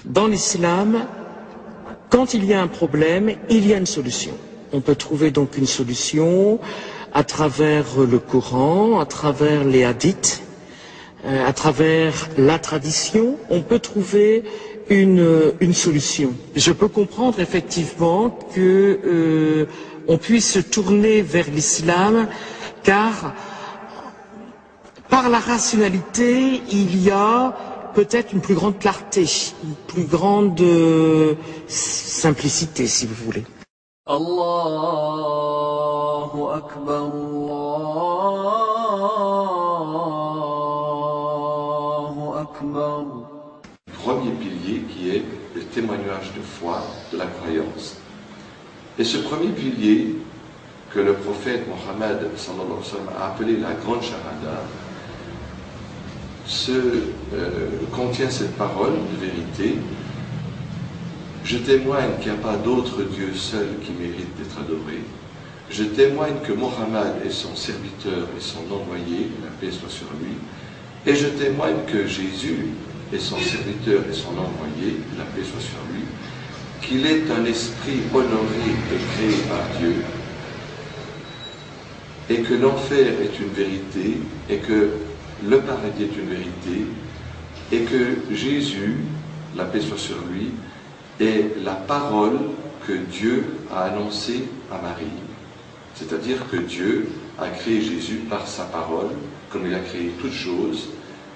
Dans l'islam, quand il y a un problème, il y a une solution. On peut trouver donc une solution à travers le Coran, à travers les hadiths, à travers la tradition, on peut trouver une solution. Je peux comprendre effectivement que on puisse se tourner vers l'islam, car par la rationalité, il y a peut-être une plus grande clarté, une plus grande simplicité, si vous voulez. Allahu Akbar, Allahu Akbar. Premier pilier qui est le témoignage de foi, de la croyance. Et ce premier pilier que le prophète Mohammed sallallahu alayhi wa sallam a appelé la grande shahada contient cette parole de vérité. Je témoigne qu'il n'y a pas d'autre Dieu seul qui mérite d'être adoré. Je témoigne que Mohammed est son serviteur et son envoyé, la paix soit sur lui. Et je témoigne que Jésus est son serviteur et son envoyé, la paix soit sur lui, qu'il est un esprit honoré et créé par Dieu, et que l'enfer est une vérité, et que le paradis est une vérité, et que Jésus, la paix soit sur lui, est la parole que Dieu a annoncée à Marie. C'est-à-dire que Dieu a créé Jésus par sa parole, comme il a créé toutes choses,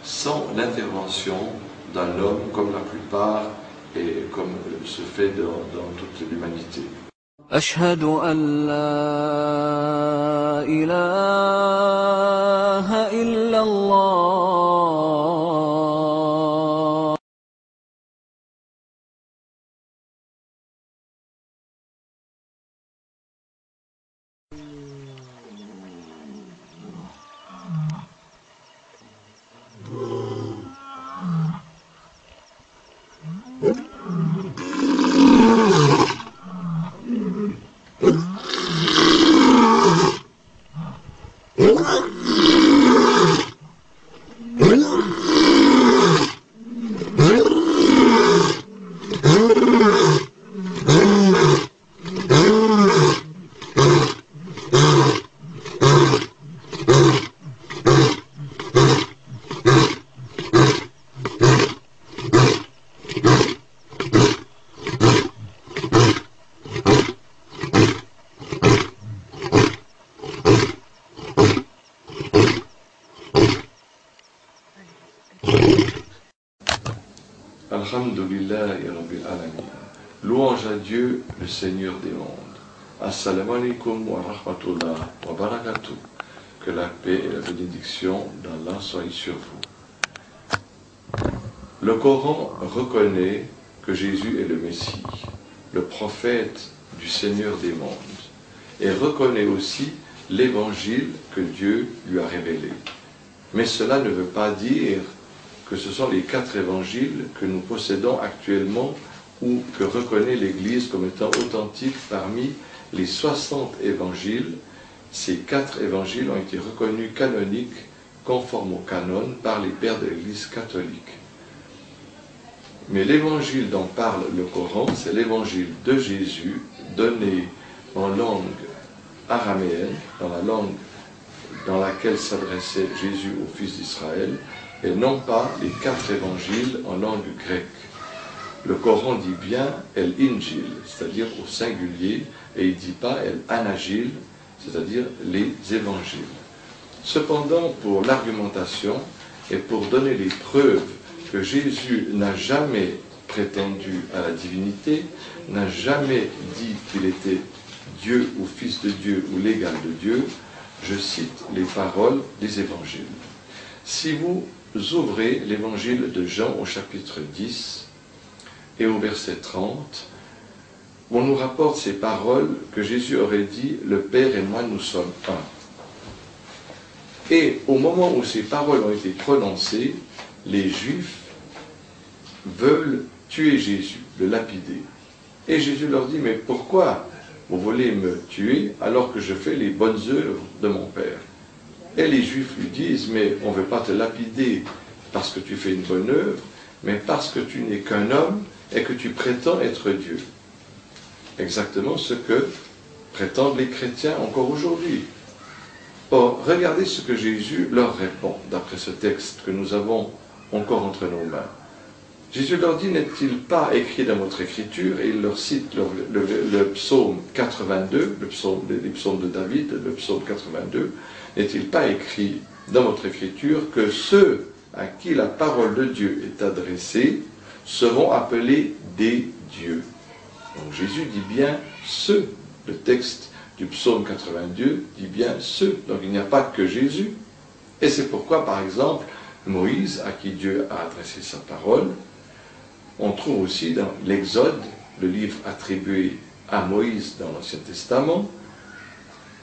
sans l'intervention d'un homme, comme la plupart, et comme se fait dans toute l'humanité. Ashhadu an la ilaha illallah. Alhamdulillahi Rabbil Alamin. Louange à Dieu, le Seigneur des mondes. Assalamu alaikum wa rahmatullah wa barakatuh. Que la paix et la bénédiction d'Allah soient sur vous. Le Coran reconnaît que Jésus est le Messie, le prophète du Seigneur des mondes, et reconnaît aussi l'évangile que Dieu lui a révélé. Mais cela ne veut pas dire que ce sont les 4 évangiles que nous possédons actuellement ou que reconnaît l'Église comme étant authentiques parmi les 60 évangiles. Ces 4 évangiles ont été reconnus canoniques, conformes au canon, par les pères de l'Église catholique. Mais l'évangile dont parle le Coran, c'est l'évangile de Jésus, donné en langue araméenne, dans la langue dans laquelle s'adressait Jésus aux fils d'Israël, et non pas les 4 évangiles en langue grecque. Le Coran dit bien El Injil, c'est-à-dire au singulier, et il ne dit pas El Anagil, c'est-à-dire les évangiles. Cependant, pour l'argumentation et pour donner les preuves que Jésus n'a jamais prétendu à la divinité, n'a jamais dit qu'il était Dieu ou fils de Dieu ou l'égal de Dieu, je cite les paroles des évangiles. Si vous ouvrez l'évangile de Jean au chapitre 10 et au verset 30, on nous rapporte ces paroles que Jésus aurait dit « Le Père et moi, nous sommes un ». Et au moment où ces paroles ont été prononcées, les Juifs veulent tuer Jésus, le lapider. Et Jésus leur dit « Mais pourquoi vous voulez me tuer alors que je fais les bonnes œuvres de mon Père ?» Et les Juifs lui disent « Mais on ne veut pas te lapider parce que tu fais une bonne œuvre, mais parce que tu n'es qu'un homme et que tu prétends être Dieu. Exactement ce que prétendent les chrétiens encore aujourd'hui. Or, regardez ce que Jésus leur répond, d'après ce texte que nous avons encore entre nos mains. Jésus leur dit, n'est-il pas écrit dans votre écriture, et il leur cite le psaume 82, les psaumes de David, le psaume 82, n'est-il pas écrit dans votre écriture que ceux à qui la parole de Dieu est adressée seront appelés des dieux. Donc Jésus dit bien ceux, le texte du psaume 82 dit bien ceux, donc il n'y a pas que Jésus. Et c'est pourquoi, par exemple, Moïse, à qui Dieu a adressé sa parole, on trouve aussi dans l'Exode, le livre attribué à Moïse dans l'Ancien Testament,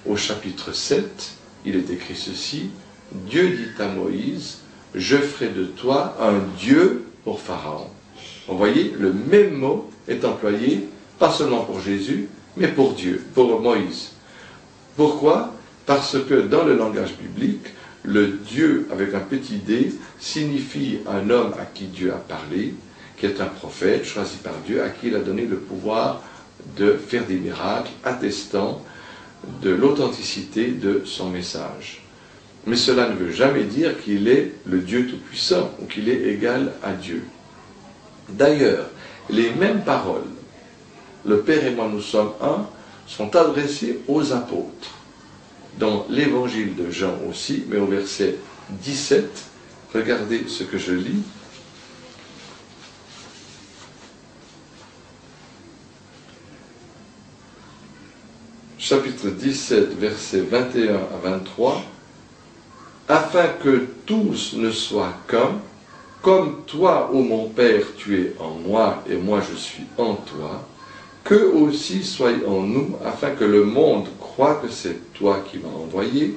au chapitre 7, il est écrit ceci, Dieu dit à Moïse, je ferai de toi un Dieu pour Pharaon. Vous voyez, le même mot est employé, pas seulement pour Jésus, mais pour Dieu, pour Moïse. Pourquoi? Parce que dans le langage biblique, le Dieu avec un petit d signifie un homme à qui Dieu a parlé, qui est un prophète choisi par Dieu, à qui il a donné le pouvoir de faire des miracles, attestant de l'authenticité de son message. Mais cela ne veut jamais dire qu'il est le Dieu Tout-Puissant ou qu'il est égal à Dieu. D'ailleurs, les mêmes paroles, le Père et moi nous sommes un, sont adressées aux apôtres. Dans l'évangile de Jean aussi, mais au verset 17, regardez ce que je lis. Chapitre 17, versets 21 à 23. Afin que tous ne soient qu'un, comme toi, ô mon Père, tu es en moi et moi je suis en toi, qu'eux aussi soient en nous, afin que le monde croie que c'est toi qui m'as envoyé.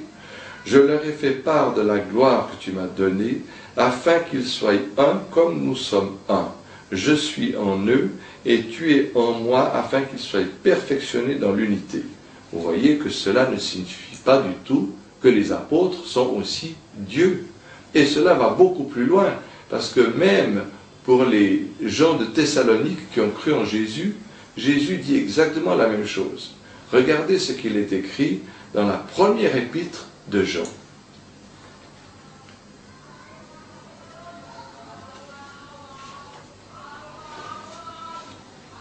Je leur ai fait part de la gloire que tu m'as donnée, afin qu'ils soient un comme nous sommes un. Je suis en eux et tu es en moi, afin qu'ils soient perfectionnés dans l'unité. Vous voyez que cela ne signifie pas du tout que les apôtres sont aussi Dieu. Et cela va beaucoup plus loin, parce que même pour les gens de Thessalonique qui ont cru en Jésus, Jésus dit exactement la même chose. Regardez ce qu'il est écrit dans la première épître de Jean.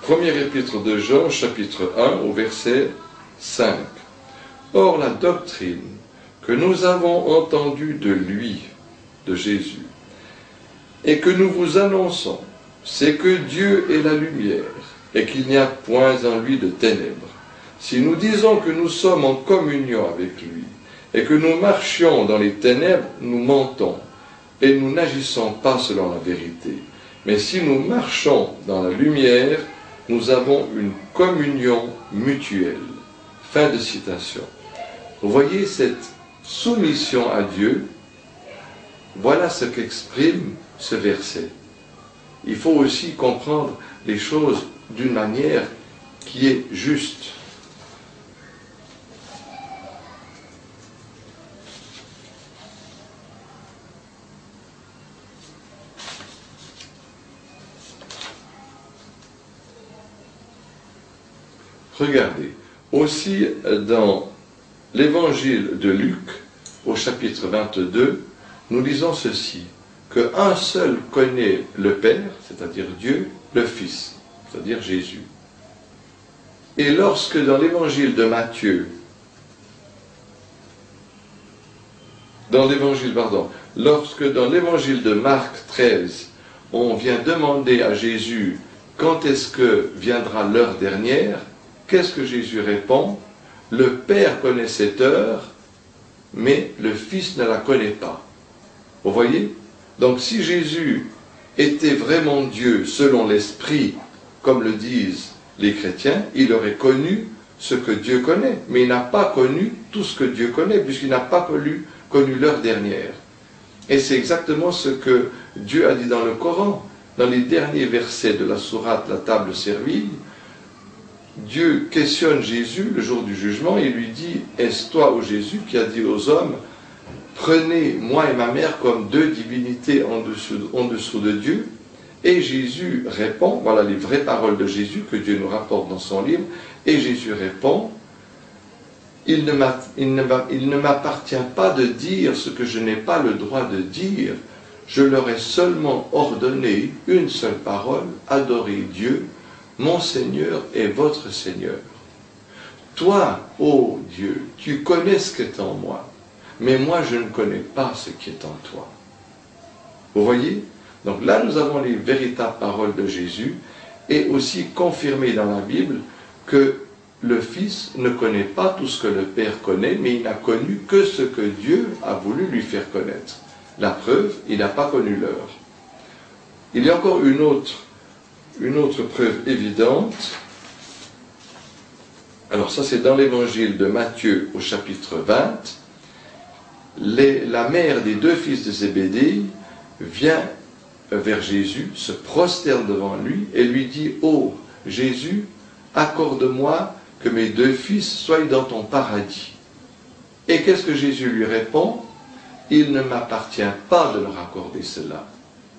Première épître de Jean, chapitre 1, au verset 5. Or la doctrine que nous avons entendue de lui, de Jésus, et que nous vous annonçons, c'est que Dieu est la lumière, et qu'il n'y a point en lui de ténèbres. Si nous disons que nous sommes en communion avec lui, et que nous marchions dans les ténèbres, nous mentons, et nous n'agissons pas selon la vérité. Mais si nous marchons dans la lumière, nous avons une communion mutuelle. Fin de citation. Vous voyez cette soumission à Dieu, voilà ce qu'exprime ce verset. Il faut aussi comprendre les choses d'une manière qui est juste. Regardez, aussi dans l'évangile de Luc, au chapitre 22, nous lisons ceci, que un seul connaît le Père, c'est-à-dire Dieu, le Fils, c'est-à-dire Jésus. Et lorsque dans l'évangile de Matthieu, lorsque dans l'évangile de Marc 13, on vient demander à Jésus quand est-ce que viendra l'heure dernière, qu'est-ce que Jésus répond? Le Père connaît cette heure, mais le Fils ne la connaît pas. Vous voyez? Donc si Jésus était vraiment Dieu selon l'Esprit, comme le disent les chrétiens, il aurait connu ce que Dieu connaît, mais il n'a pas connu tout ce que Dieu connaît, puisqu'il n'a pas connu l'heure dernière. Et c'est exactement ce que Dieu a dit dans le Coran, dans les derniers versets de la sourate La table servie. Dieu questionne Jésus le jour du jugement et lui dit, est-ce toi, ô Jésus, qui a dit aux hommes, prenez moi et ma mère comme deux divinités en dessous de Dieu? Et Jésus répond, voilà les vraies paroles de Jésus que Dieu nous rapporte dans son livre, et Jésus répond, il ne m'appartient pas de dire ce que je n'ai pas le droit de dire, je leur ai seulement ordonné une seule parole, adorer Dieu, mon Seigneur et votre Seigneur. Toi, ô Dieu, tu connais ce qui est en moi, mais moi je ne connais pas ce qui est en toi. Vous voyez? Donc là nous avons les véritables paroles de Jésus, et aussi confirmé dans la Bible que le Fils ne connaît pas tout ce que le Père connaît, mais il n'a connu que ce que Dieu a voulu lui faire connaître. La preuve, il n'a pas connu l'heure. Il y a encore une autre preuve évidente. Alors ça c'est dans l'évangile de Matthieu au chapitre 20. La mère des deux fils de Zébédée vient vers Jésus, se prosterne devant lui et lui dit « Oh Jésus, accorde-moi que mes deux fils soient dans ton paradis. » Et qu'est-ce que Jésus lui répond? « Il ne m'appartient pas de leur accorder cela,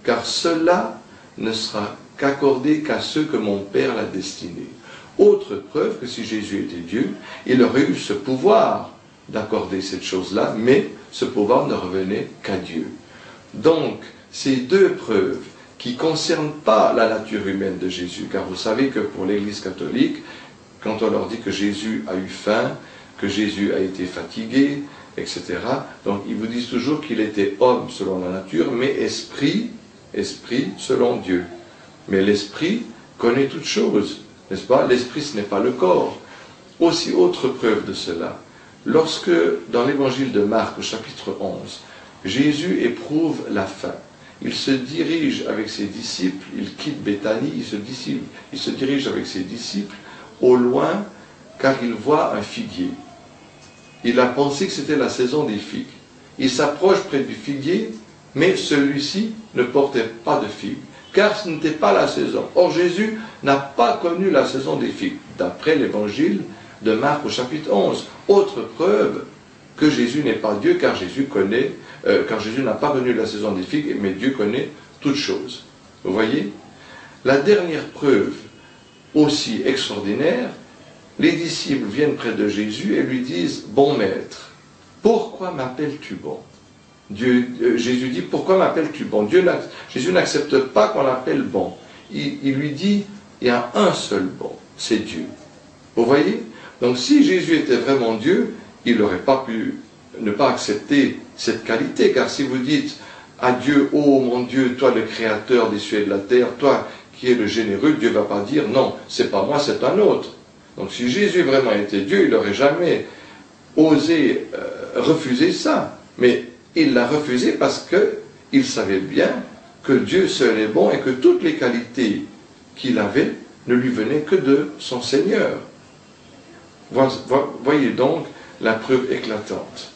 car cela ne sera qu'accordé qu'à ceux que mon Père l'a destiné. » Autre preuve que si Jésus était Dieu, il aurait eu ce pouvoir d'accorder cette chose-là, mais ce pouvoir ne revenait qu'à Dieu. Donc, ces deux preuves qui ne concernent pas la nature humaine de Jésus, car vous savez que pour l'Église catholique, quand on leur dit que Jésus a eu faim, que Jésus a été fatigué, etc., donc ils vous disent toujours qu'il était homme selon la nature, mais esprit selon Dieu. Mais l'esprit connaît toutes choses, n'est-ce pas? L'esprit, ce n'est pas le corps. Aussi, autre preuve de cela, lorsque, dans l'évangile de Marc, au chapitre 11, Jésus éprouve la faim, il se dirige avec ses disciples, il quitte Béthanie, il se dirige avec ses disciples au loin, car il voit un figuier. Il a pensé que c'était la saison des figues. Il s'approche près du figuier, mais celui-ci ne portait pas de figues, car ce n'était pas la saison. Or Jésus n'a pas connu la saison des figues, d'après l'évangile de Marc au chapitre 11. Autre preuve que Jésus n'est pas Dieu, car Jésus n'a pas connu la saison des figues, mais Dieu connaît toutes choses. Vous voyez? La dernière preuve, aussi extraordinaire, les disciples viennent près de Jésus et lui disent « Bon maître, pourquoi m'appelles-tu bon ?» Jésus dit « Pourquoi m'appelles-tu bon ?» Jésus n'accepte pas qu'on l'appelle bon. Il lui dit « Il y a un seul bon, c'est Dieu. » Vous voyez? Donc si Jésus était vraiment Dieu, il n'aurait pas pu ne pas accepter cette qualité, car si vous dites à Dieu, ô mon Dieu, toi le créateur des cieux et de la terre, toi qui es le généreux, Dieu ne va pas dire non, c'est pas moi, c'est un autre. Donc si Jésus vraiment était Dieu, il n'aurait jamais osé refuser ça. Mais il l'a refusé parce qu'il savait bien que Dieu seul est bon et que toutes les qualités qu'il avait ne lui venaient que de son Seigneur. Voyez donc la preuve éclatante.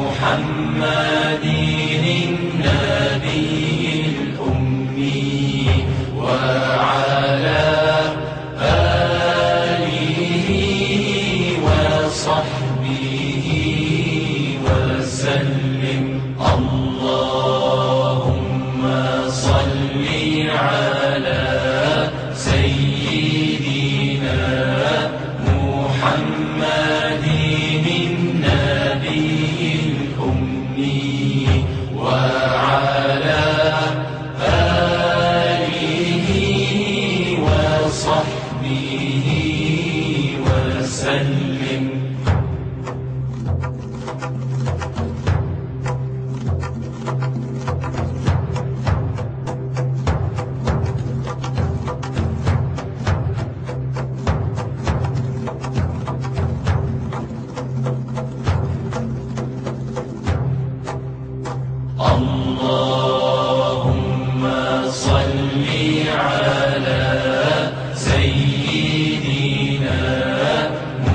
محمد النبي الأمي اللهم صل على سيدنا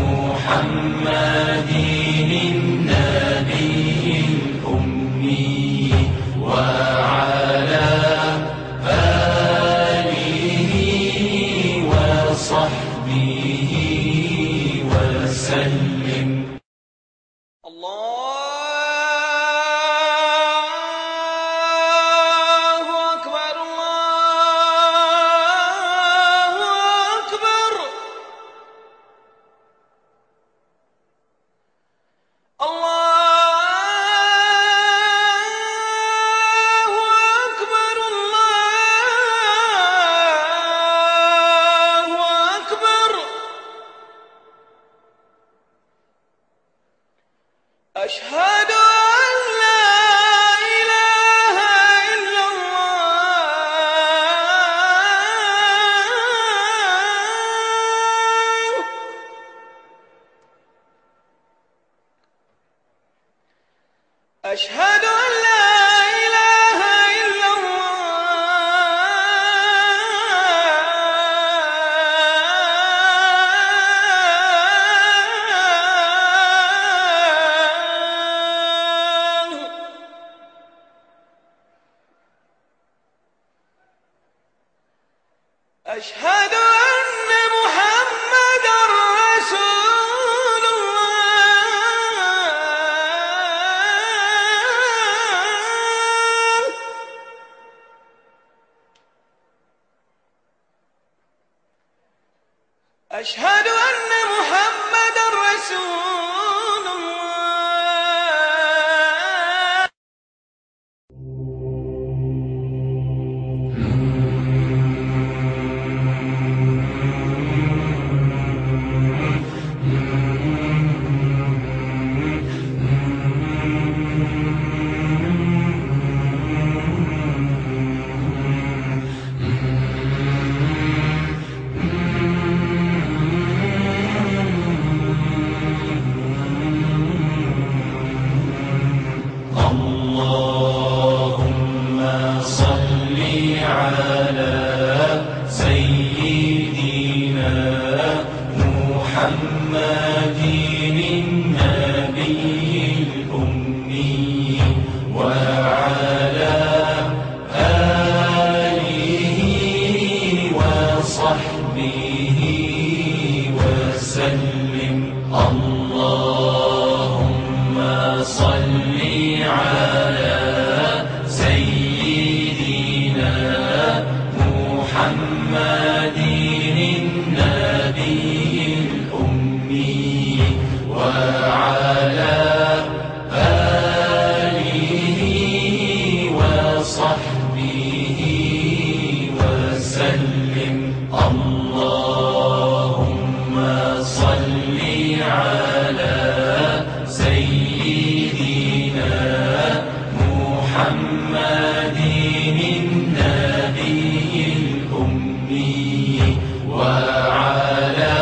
محمد النبي الأمي وعلى آله وصحبه وسلم. الله أكبر الله أكبر الله أكبر الله أكبر. أشهد أن لا إله إلا الله. أشهد أن لا إله إلا الله. أشهد أن محمدا رسول الله. أشهد أن محمدا رسول الله. اللهم صل على سيدنا محمد النبي الأمي وعلى آله وصحبه وسلم. اللهم صل على سيدنا محمد النبي الأمي وعلى آله وصحبه وسلم. اللهم صل على سيدنا محمد النبي الأمي وعلى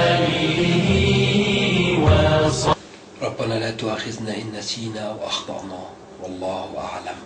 آله وصحبه. ربنا لا تؤاخذنا إن نسينا أو أخطأنا والله أعلم.